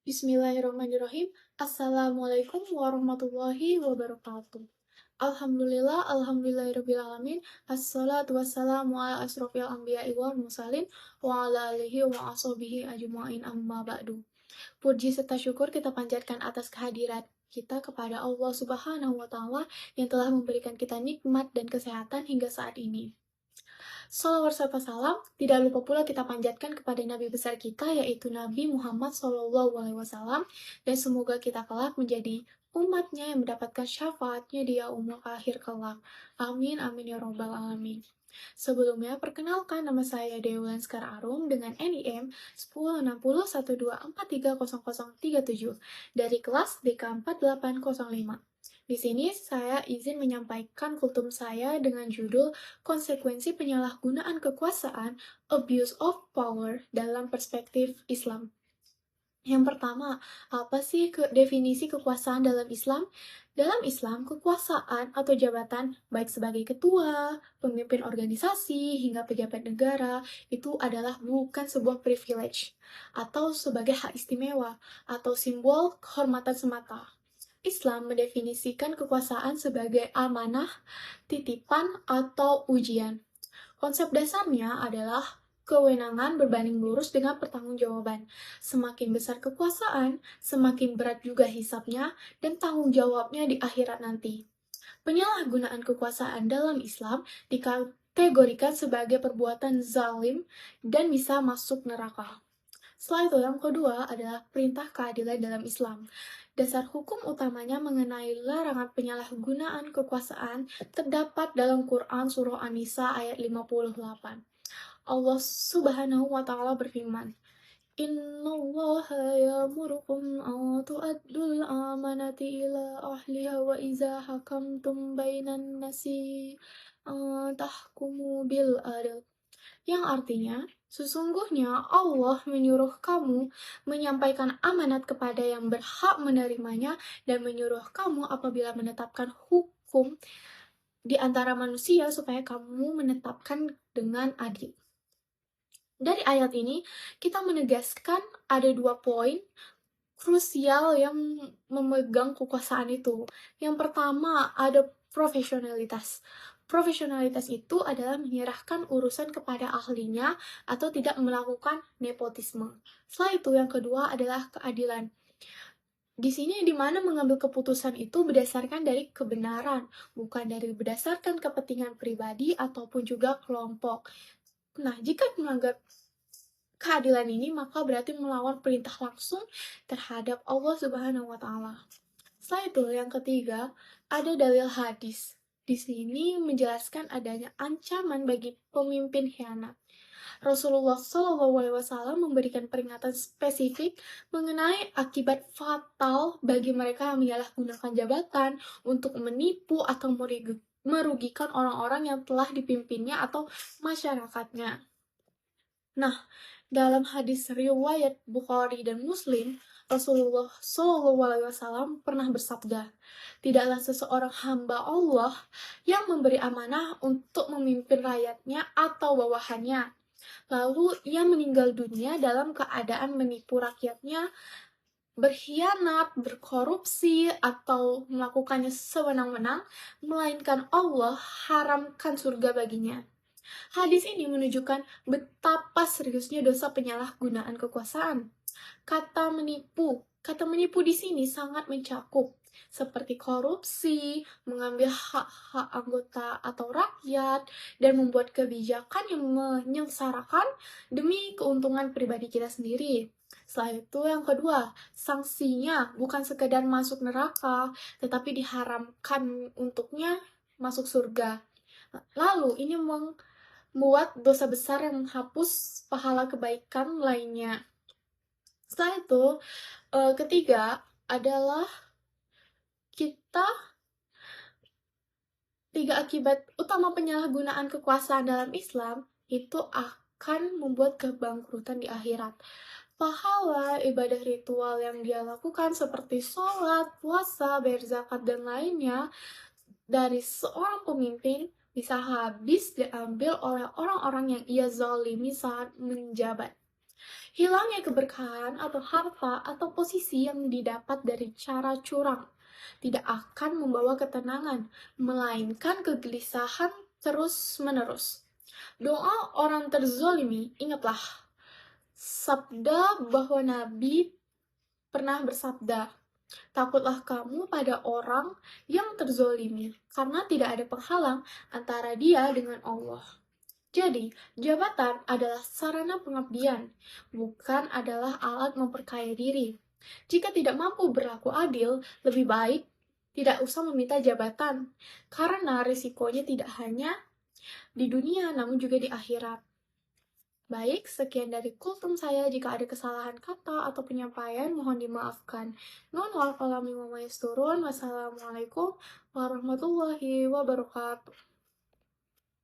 Bismillahirrahmanirrahim. Assalamualaikum warahmatullahi wabarakatuh. Alhamdulillahirrabbilalamin. Assalatu wassalamu ala asrofil anbiya'i wal mursalin wa ala alihi wa ashabihi ajma'in amma ba'du. Puji serta syukur kita panjatkan atas kehadiran kita kepada Allah Subhanahu wa Ta'ala yang telah memberikan kita nikmat dan kesehatan hingga saat ini. Salawat serta salam tidak lupa pula kita panjatkan kepada Nabi besar kita yaitu Nabi Muhammad SAW dan semoga kita kelak menjadi umatnya yang mendapatkan syafaatnya di yaumul akhir kelak. Amin amin ya robbal alamin. Sebelumnya, perkenalkan nama saya Dewi Lanskar Arum dengan NIM 106012430037 dari kelas DK 4805. Di sini saya izin menyampaikan kultum saya dengan judul Konsekuensi Penyalahgunaan Kekuasaan, Abuse of Power dalam Perspektif Islam. Yang pertama, apa sih definisi kekuasaan dalam Islam? Dalam Islam, kekuasaan atau jabatan, baik sebagai ketua, pemimpin organisasi, hingga pejabat negara, itu adalah bukan sebuah privilege, atau sebagai hak istimewa, atau simbol kehormatan semata. Islam mendefinisikan kekuasaan sebagai amanah, titipan, atau ujian. Konsep dasarnya adalah kewenangan berbanding lurus dengan pertanggungjawaban. Semakin besar kekuasaan, semakin berat juga hisabnya dan tanggung jawabnya di akhirat nanti. Penyalahgunaan kekuasaan dalam Islam dikategorikan sebagai perbuatan zalim dan bisa masuk neraka. Setelah itu, yang kedua adalah perintah keadilan dalam Islam. Dasar hukum utamanya mengenai larangan penyalahgunaan kekuasaan terdapat dalam Quran Surah An-Nisa ayat 58. Allah Subhanahu wa Ta'ala berfirman, Innallaha yamurukum an tu'addul amanati ila ahliha wa iza hakamtum bainan nasi tahkumu bil adl. Yang artinya, sesungguhnya Allah menyuruh kamu menyampaikan amanat kepada yang berhak menerimanya dan menyuruh kamu apabila menetapkan hukum di antara manusia supaya kamu menetapkan dengan adil. Dari ayat ini, kita menegaskan ada 2 poin krusial yang memegang kekuasaan itu. Yang pertama, ada profesionalitas. Profesionalitas itu adalah menyerahkan urusan kepada ahlinya atau tidak melakukan nepotisme. Setelah itu, yang kedua adalah keadilan. Di sini di mana mengambil keputusan itu berdasarkan dari kebenaran, bukan dari berdasarkan kepentingan pribadi ataupun juga kelompok. Nah, jika melanggar keadilan ini, maka berarti melawan perintah langsung terhadap Allah Subhanahu wa Ta'ala. Setelah itu, yang ketiga, ada dalil hadis. Di sini menjelaskan adanya ancaman bagi pemimpin khianat. Rasulullah SAW memberikan peringatan spesifik mengenai akibat fatal bagi mereka yang menyalahgunakan jabatan untuk menipu atau merugikan orang-orang yang telah dipimpinnya atau masyarakatnya. Nah, dalam hadis riwayat Bukhari dan Muslim, Rasulullah SAW pernah bersabda, tidaklah seseorang hamba Allah yang memberi amanah untuk memimpin rakyatnya atau bawahannya. Lalu ia meninggal dunia dalam keadaan menipu rakyatnya, berkhianat, berkorupsi, atau melakukannya sewenang-wenang, melainkan Allah haramkan surga baginya. Hadis ini menunjukkan betapa seriusnya dosa penyalahgunaan kekuasaan. Kata menipu di sini sangat mencakup seperti korupsi, mengambil hak-hak anggota atau rakyat, dan membuat kebijakan yang menyengsarakan demi keuntungan pribadi kita sendiri. Setelah itu, yang kedua, sanksinya bukan sekedar masuk neraka, tetapi diharamkan untuknya masuk surga. Lalu, ini membuat dosa besar yang menghapus pahala kebaikan lainnya. Setelah itu, ketiga adalah tiga akibat utama penyalahgunaan kekuasaan dalam Islam itu akan membuat kebangkrutan di akhirat. Pahala ibadah ritual yang dia lakukan seperti sholat, puasa, bayar zakat, dan lainnya dari seorang pemimpin bisa habis diambil oleh orang-orang yang ia zalimi saat menjabat. Hilangnya keberkahan atau harta atau posisi yang didapat dari cara curang tidak akan membawa ketenangan, melainkan kegelisahan terus-menerus. Doa orang terzolimi, ingatlah sabda bahwa Nabi pernah bersabda, takutlah kamu pada orang yang terzolimi, karena tidak ada penghalang antara dia dengan Allah. Jadi, jabatan adalah sarana pengabdian, bukan adalah alat memperkaya diri. Jika tidak mampu berlaku adil, lebih baik tidak usah meminta jabatan, karena risikonya tidak hanya di dunia, namun juga di akhirat. Baik, sekian dari kultum saya. Jika ada kesalahan kata atau penyampaian, mohon dimaafkan. Nun wal falam mimma yasturun. Wassalamualaikum warahmatullahi wabarakatuh.